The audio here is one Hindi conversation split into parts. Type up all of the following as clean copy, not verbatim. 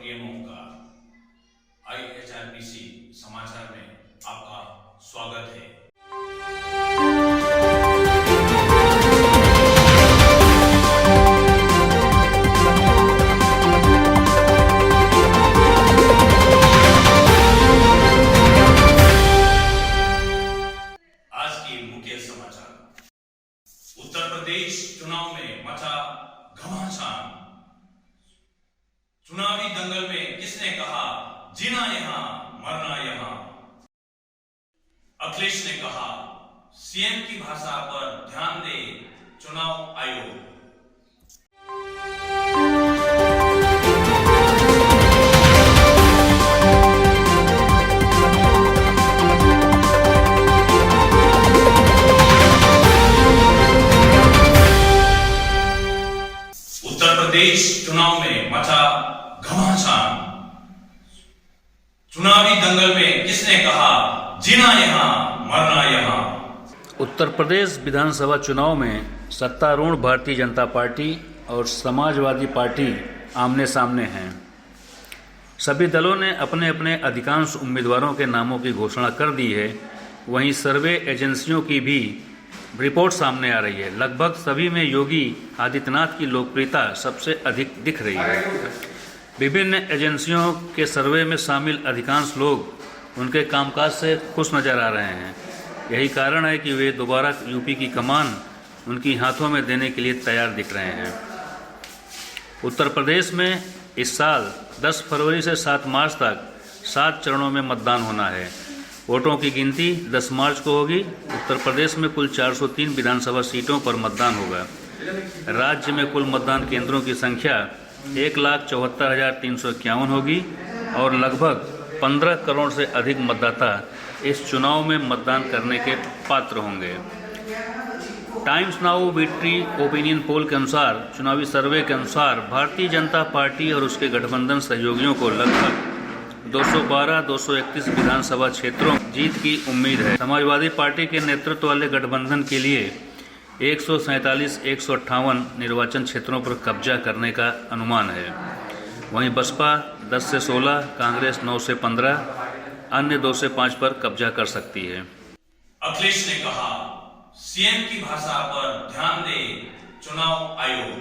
प्रिय नमस्कार। IHRPC समाचार में आपका स्वागत है। आज के मुख्य समाचार। उत्तर प्रदेश चुनाव में मचा घमासान। चुनावी दंगल में किसने कहा जीना यहां मरना यहां। अखिलेश ने कहा सीएम की भाषा पर ध्यान दे चुनाव आयोग। उत्तर प्रदेश चुनाव में मचा घमासान। चुनावी दंगल में किसने कहा जीना यहां मरना यहां। उत्तर प्रदेश विधानसभा चुनाव में सत्तारूढ़ भारतीय जनता पार्टी और समाजवादी पार्टी आमने सामने हैं। सभी दलों ने अपने अपने अधिकांश उम्मीदवारों के नामों की घोषणा कर दी है। वहीं सर्वे एजेंसियों की भी रिपोर्ट सामने आ रही है। लगभग सभी में योगी आदित्यनाथ की लोकप्रियता सबसे अधिक दिख रही है। विभिन्न एजेंसियों के सर्वे में शामिल अधिकांश लोग उनके कामकाज से खुश नजर आ रहे हैं। यही कारण है कि वे दोबारा यूपी की कमान उनकी हाथों में देने के लिए तैयार दिख रहे हैं। उत्तर प्रदेश में इस साल 10 फरवरी से 7 मार्च तक 7 चरणों में मतदान होना है। वोटों की गिनती 10 मार्च को होगी। उत्तर प्रदेश में कुल 403 विधानसभा सीटों पर मतदान होगा। राज्य में कुल मतदान केंद्रों की संख्या 1,74,351 होगी और लगभग 15 करोड़ से अधिक मतदाता इस चुनाव में मतदान करने के पात्र होंगे। Times now weekly opinion poll के अनुसार, चुनावी सर्वे के अनुसार भारतीय जनता पार्टी और उसके गठबंधन सहयोगियों को लगभग 212-231 विधानसभा क्षेत्रों जीत की उम्मीद है। समाजवादी पार्टी के नेतृत्व वाले गठबंधन के लिए 147-158 निर्वाचन क्षेत्रों पर कब्जा करने का अनुमान है। वहीं बसपा 10 से 16, कांग्रेस 9 से 15, अन्य 2 से 5 पर कब्जा कर सकती है। अखिलेश ने कहा सीएम की भाषा पर ध्यान दे चुनाव आयोग।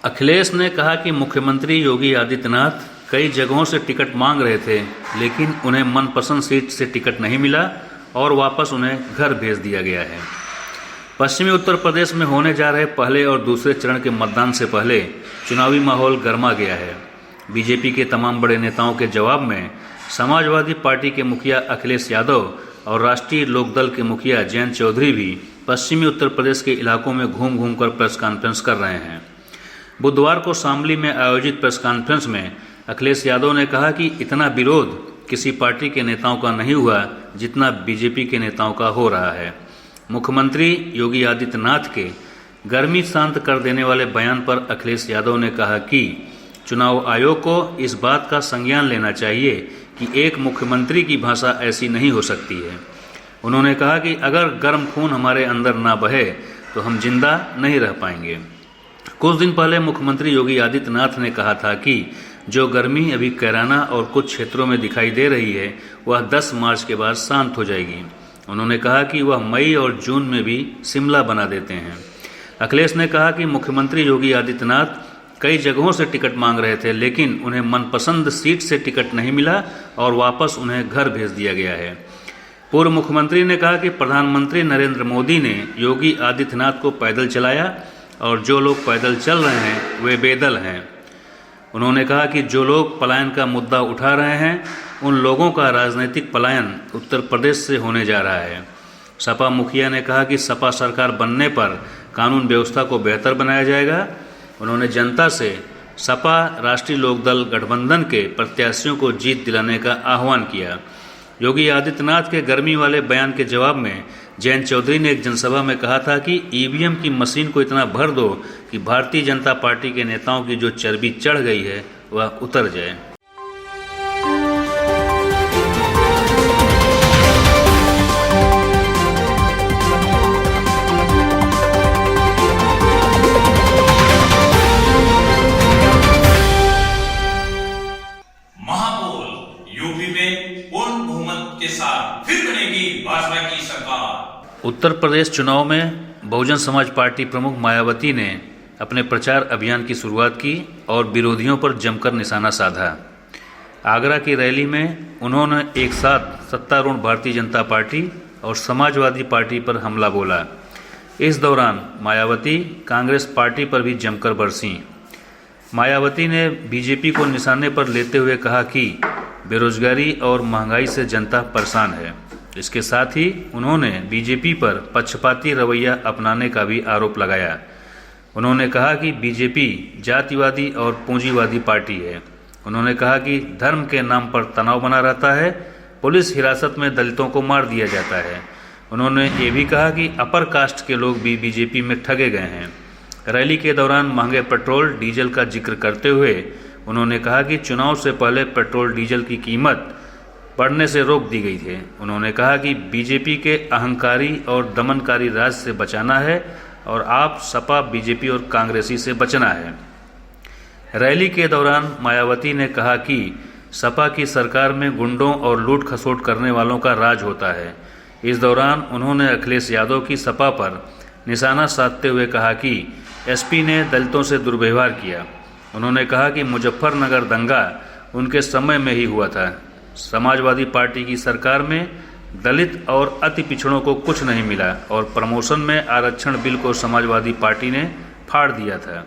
अखिलेश ने कहा कि मुख्यमंत्री योगी आदित्यनाथ कई जगहों से टिकट मांग रहे थे, लेकिन उन्हें मनपसंद सीट से टिकट नहीं मिला और वापस उन्हें घर भेज दिया गया है। पश्चिमी उत्तर प्रदेश में होने जा रहे पहले और दूसरे चरण के मतदान से पहले चुनावी माहौल गर्मा गया है। बीजेपी के तमाम बड़े नेताओं के जवाब में समाजवादी पार्टी के मुखिया अखिलेश यादव और राष्ट्रीय लोकदल के मुखिया जयंत चौधरी भी पश्चिमी उत्तर प्रदेश के इलाकों में घूम घूम कर प्रेस कॉन्फ्रेंस कर रहे हैं। बुधवार को शामली में आयोजित प्रेस कॉन्फ्रेंस में अखिलेश यादव ने कहा कि इतना विरोध किसी पार्टी के नेताओं का नहीं हुआ जितना बीजेपी के नेताओं का हो रहा है। मुख्यमंत्री योगी आदित्यनाथ के गर्मी शांत कर देने वाले बयान पर अखिलेश यादव ने कहा कि चुनाव आयोग को इस बात का संज्ञान लेना चाहिए कि एक मुख्यमंत्री की भाषा ऐसी नहीं हो सकती है। उन्होंने कहा कि अगर गर्म खून हमारे अंदर ना बहे तो हम जिंदा नहीं रह पाएंगे। कुछ दिन पहले मुख्यमंत्री योगी आदित्यनाथ ने कहा था कि जो गर्मी अभी कैराना और कुछ क्षेत्रों में दिखाई दे रही है वह 10 मार्च के बाद शांत हो जाएगी। उन्होंने कहा कि वह मई और जून में भी शिमला बना देते हैं। अखिलेश ने कहा कि मुख्यमंत्री योगी आदित्यनाथ कई जगहों से टिकट मांग रहे थे, लेकिन उन्हें मनपसंद सीट से टिकट नहीं मिला और वापस उन्हें घर भेज दिया गया है। पूर्व मुख्यमंत्री ने कहा कि प्रधानमंत्री नरेंद्र मोदी ने योगी आदित्यनाथ को पैदल चलाया और जो लोग पैदल चल रहे हैं वे बेदल हैं। उन्होंने कहा कि जो लोग पलायन का मुद्दा उठा रहे हैं उन लोगों का राजनीतिक पलायन उत्तर प्रदेश से होने जा रहा है। सपा मुखिया ने कहा कि सपा सरकार बनने पर कानून व्यवस्था को बेहतर बनाया जाएगा। उन्होंने जनता से सपा राष्ट्रीय लोकदल गठबंधन के प्रत्याशियों को जीत दिलाने का आह्वान किया। योगी आदित्यनाथ के गर्मी वाले बयान के जवाब में जयंत चौधरी ने एक जनसभा में कहा था कि ईवीएम की मशीन को इतना भर दो कि भारतीय जनता पार्टी के नेताओं की जो चर्बी चढ़ गई है वह उतर जाए। उत्तर प्रदेश चुनाव में बहुजन समाज पार्टी प्रमुख मायावती ने अपने प्रचार अभियान की शुरुआत की और विरोधियों पर जमकर निशाना साधा। आगरा की रैली में उन्होंने एक साथ सत्तारूढ़ भारतीय जनता पार्टी और समाजवादी पार्टी पर हमला बोला। इस दौरान मायावती कांग्रेस पार्टी पर भी जमकर बरसीं। मायावती ने बीजेपी को निशाने पर लेते हुए कहा कि बेरोजगारी और महंगाई से जनता परेशान है। इसके साथ ही उन्होंने बीजेपी पर पक्षपाती रवैया अपनाने का भी आरोप लगाया। उन्होंने कहा कि बीजेपी जातिवादी और पूंजीवादी पार्टी है। उन्होंने कहा कि धर्म के नाम पर तनाव बना रहता है, पुलिस हिरासत में दलितों को मार दिया जाता है। उन्होंने ये भी कहा कि अपर कास्ट के लोग भी बीजेपी में ठगे गए हैं। रैली के दौरान महंगे पेट्रोल डीजल का जिक्र करते हुए उन्होंने कहा कि चुनाव से पहले पेट्रोल डीजल की कीमत बढ़ने से रोक दी गई थी। उन्होंने कहा कि बीजेपी के अहंकारी और दमनकारी राज से बचाना है और आप सपा, बीजेपी और कांग्रेसी से बचना है। रैली के दौरान मायावती ने कहा कि सपा की सरकार में गुंडों और लूट खसोट करने वालों का राज होता है। इस दौरान उन्होंने अखिलेश यादव की सपा पर निशाना साधते हुए कहा कि एसपी ने दलितों से दुर्व्यवहार किया। उन्होंने कहा कि मुजफ्फरनगर दंगा उनके समय में ही हुआ था। समाजवादी पार्टी की सरकार में दलित और अति पिछड़ों को कुछ नहीं मिला और प्रमोशन में आरक्षण बिल को समाजवादी पार्टी ने फाड़ दिया था।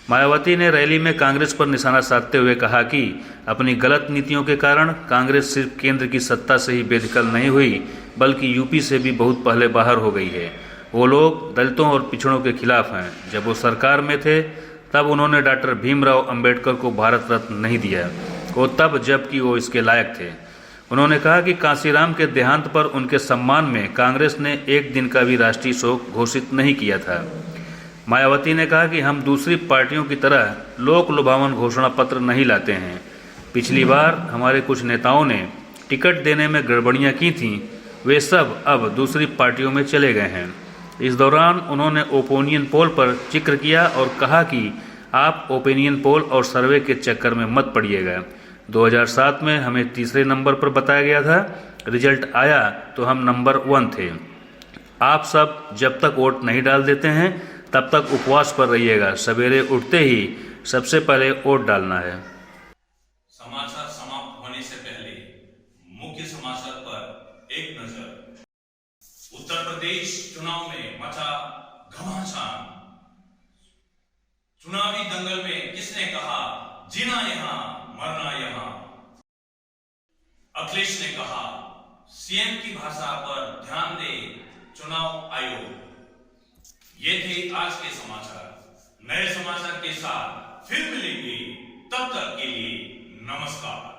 मायावती ने रैली में कांग्रेस पर निशाना साधते हुए कहा कि अपनी गलत नीतियों के कारण कांग्रेस सिर्फ केंद्र की सत्ता से ही बेदखल नहीं हुई, बल्कि यूपी से भी बहुत पहले बाहर हो गई है। वो लोग दलितों और पिछड़ों के खिलाफ हैं। जब वो सरकार में थे तब उन्होंने डॉक्टर भीमराव अंबेडकर को भारत रत्न नहीं दिया, वो तब जबकि वो इसके लायक थे। उन्होंने कहा कि कांशीराम के देहांत पर उनके सम्मान में कांग्रेस ने एक दिन का भी राष्ट्रीय शोक घोषित नहीं किया था। मायावती ने कहा कि हम दूसरी पार्टियों की तरह लोक लुभावन घोषणा पत्र नहीं लाते हैं। पिछली बार हमारे कुछ नेताओं ने टिकट देने में गड़बड़ियां की थीं, वे सब अब दूसरी पार्टियों में चले गए हैं। इस दौरान उन्होंने ओपिनियन पोल पर जिक्र किया और कहा कि आप ओपिनियन पोल और सर्वे के चक्कर में मत पड़िएगा। 2007 में हमें तीसरे नंबर पर बताया गया था, रिजल्ट आया तो हम नंबर 1 थे। आप सब जब तक वोट नहीं डाल देते हैं तब तक उपवास पर रहिएगा। सवेरे उठते ही सबसे पहले वोट डालना है। समाचार समाप्त होने से पहले मुख्य समाचार पर एक नजर। उत्तर प्रदेश चुनाव में मचा घमासान। चुनावी दंगल में किसने कहा जीना यहां मरना यहां? अखिलेश ने कहा सीएम की भाषा पर ध्यान दे चुनाव आयोग। ये थे आज के समाचार। नए समाचार के साथ फिर मिलेंगे, तब तक के लिए नमस्कार।